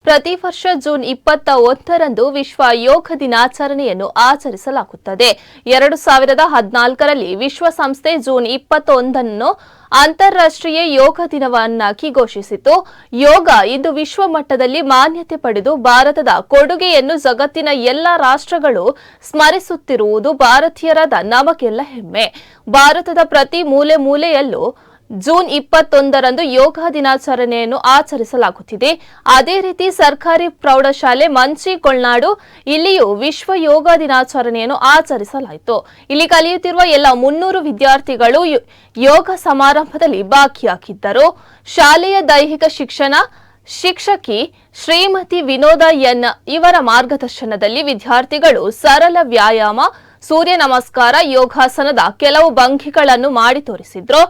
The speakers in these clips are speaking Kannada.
ಪ್ರತಿ ವರ್ಷ ಜೂನ್ 21ರಂದು ವಿಶ್ವ ಯೋಗ ದಿನಾಚರಣೆಯನ್ನು ಆಚರಿಸಲಾಗುತ್ತದೆ. 2014ರಲ್ಲಿ ವಿಶ್ವಸಂಸ್ಥೆ ಜೂನ್ 21ನ್ನು ಅಂತಾರಾಷ್ಟ್ರೀಯ ಯೋಗ ದಿನವನ್ನಾಗಿ ಘೋಷಿಸಿತು. ಯೋಗ ಇಂದು ವಿಶ್ವ ಮಟ್ಟದಲ್ಲಿ ಮಾನ್ಯತೆ ಪಡೆದು ಭಾರತದ ಕೊಡುಗೆಯನ್ನು ಜಗತ್ತಿನ ಎಲ್ಲ ರಾಷ್ಟ್ರಗಳು ಸ್ಮರಿಸುತ್ತಿರುವುದು ಭಾರತೀಯರಾದ ನಮಗೆಲ್ಲ ಹೆಮ್ಮೆ. ಭಾರತದ ಪ್ರತಿ ಮೂಲೆ ಮೂಲೆಯಲ್ಲೂ ಜೂನ್ 21ರಂದು ಯೋಗ ದಿನಾಚರಣೆಯನ್ನು ಆಚರಿಸಲಾಗುತ್ತಿದೆ. ಅದೇ ರೀತಿ ಸರ್ಕಾರಿ ಪ್ರೌಢಶಾಲೆ ಮಂಚಿಕೊಳ್ನಾಡು ಇಲ್ಲಿಯೂ ವಿಶ್ವ ಯೋಗ ದಿನಾಚರಣೆಯನ್ನು ಆಚರಿಸಲಾಯಿತು. ಇಲ್ಲಿ ಕಲಿಯುತ್ತಿರುವ ಎಲ್ಲ 300 ವಿದ್ಯಾರ್ಥಿಗಳು ಯೋಗ ಸಮಾರಂಭದಲ್ಲಿ ಭಾಗಿಯಾಗಿದ್ದರು. ಶಾಲೆಯ ದೈಹಿಕ ಶಿಕ್ಷಣ ಶಿಕ್ಷಕಿ ಶ್ರೀಮತಿ ವಿನೋದ ಎನ್ ಇವರ ಮಾರ್ಗದರ್ಶನದಲ್ಲಿ ವಿದ್ಯಾರ್ಥಿಗಳು ಸರಳ ವ್ಯಾಯಾಮ, ಸೂರ್ಯ ನಮಸ್ಕಾರ, ಯೋಗಾಸನದ ಕೆಲವು ಭಂಗಿಗಳನ್ನು ಮಾಡಿ ತೋರಿಸಿದ್ರು.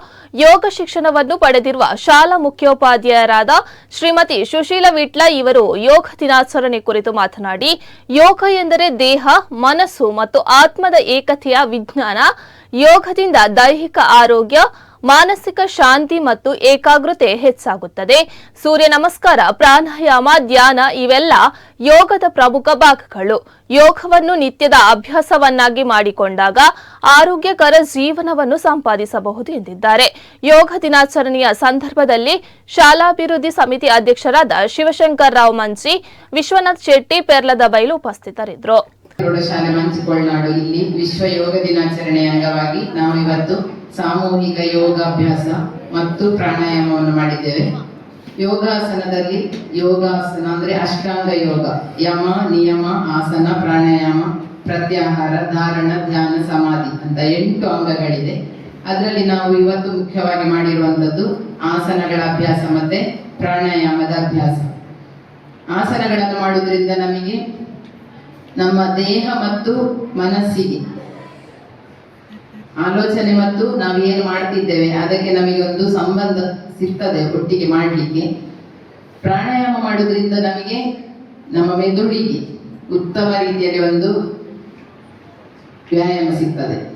ಯೋಗ ಶಿಕ್ಷಣವನ್ನು ಪಡೆದಿರುವ ಶಾಲಾ ಮುಖ್ಯೋಪಾಧ್ಯಾಯರಾದ ಶ್ರೀಮತಿ ಸುಶೀಲ ವಿಟ್ಲ ಇವರು ಯೋಗ ದಿನಾಚರಣೆ ಕುರಿತು ಮಾತನಾಡಿ, ಯೋಗ ಎಂದರೆ ದೇಹ, ಮನಸ್ಸು ಮತ್ತು ಆತ್ಮದ ಏಕತೆಯ ವಿಜ್ಞಾನ. ಯೋಗದಿಂದ ದೈಹಿಕ ಆರೋಗ್ಯ, ಮಾನಸಿಕ ಶಾಂತಿ ಮತ್ತು ಏಕಾಗ್ರತೆ ಹೆಚ್ಚಾಗುತ್ತದೆ. ಸೂರ್ಯ ನಮಸ್ಕಾರ, ಪ್ರಾಣಾಯಾಮ, ಧ್ಯಾನ ಇವೆಲ್ಲ ಯೋಗದ ಪ್ರಮುಖ ಭಾಗಗಳು. ಯೋಗವನ್ನು ನಿತ್ಯದ ಅಭ್ಯಾಸವನ್ನಾಗಿ ಮಾಡಿಕೊಂಡಾಗ ಆರೋಗ್ಯಕರ ಜೀವನವನ್ನು ಸಂಪಾದಿಸಬಹುದು ಎಂದಿದ್ದಾರೆ. ಯೋಗ ದಿನಾಚರಣೆಯ ಸಂದರ್ಭದಲ್ಲಿ ಶಾಲಾಭಿವೃದ್ಧಿ ಸಮಿತಿ ಅಧ್ಯಕ್ಷರಾದ ಶಿವಶಂಕರ್ ರಾವ್ ಮಂಚಿ, ವಿಶ್ವನಾಥ್ ಶೆಟ್ಟಿ, ಪೆರ್ಲದ ಬೈಲು ಉಪಸ್ಥಿತರಿದ್ದರು. ಪ್ರೌಢಶಾಲೆ ಮಂಚಿಕೊಳ್ನಾಡು ಇಲ್ಲಿ ವಿಶ್ವ ಯೋಗ ದಿನಾಚರಣೆಯ ಅಂಗವಾಗಿ ನಾವು ಇವತ್ತು ಸಾಮೂಹಿಕ ಯೋಗಾಭ್ಯಾಸ ಮತ್ತು ಪ್ರಾಣಾಯಾಮವನ್ನು ಮಾಡಿದ್ದೇವೆ. ಯೋಗಾಸನದಲ್ಲಿ ಯೋಗಾಸನ ಅಂದ್ರೆ ಅಷ್ಟಾಂಗ ಯೋಗ, ಯಮ, ನಿಯಮ, ಆಸನ, ಪ್ರಾಣಾಯಾಮ, ಪ್ರತ್ಯಾಹಾರ, ಧಾರಣ, ಧ್ಯಾನ, ಸಮಾಧಿ ಅಂತ 8 ಅಂಗಗಳಿದೆ. ಅದರಲ್ಲಿ ನಾವು ಇವತ್ತು ಮುಖ್ಯವಾಗಿ ಮಾಡಿರುವಂಥದ್ದು ಆಸನಗಳ ಅಭ್ಯಾಸ ಮತ್ತೆ ಪ್ರಾಣಾಯಾಮದ ಅಭ್ಯಾಸ. ಆಸನಗಳನ್ನು ಮಾಡುವುದರಿಂದ ನಮಗೆ ನಮ್ಮ ದೇಹ ಮತ್ತು ಮನಸ್ಸಿಗೆ ಆಲೋಚನೆ ಮತ್ತು ನಾವು ಏನು ಮಾಡ್ತಿದ್ದೇವೆ ಅದಕ್ಕೆ ನಮಗೆ ಒಂದು ಸಂಬಂಧ ಸಿಗ್ತದೆ ಒಟ್ಟಿಗೆ ಮಾಡಲಿಕ್ಕೆ. ಪ್ರಾಣಾಯಾಮ ಮಾಡುವುದರಿಂದ ನಮಗೆ ನಮ್ಮ ಮೆದುಳಿಗೆ ಉತ್ತಮ ರೀತಿಯಲ್ಲಿ ಒಂದು ವ್ಯಾಯಾಮ ಸಿಗ್ತದೆ.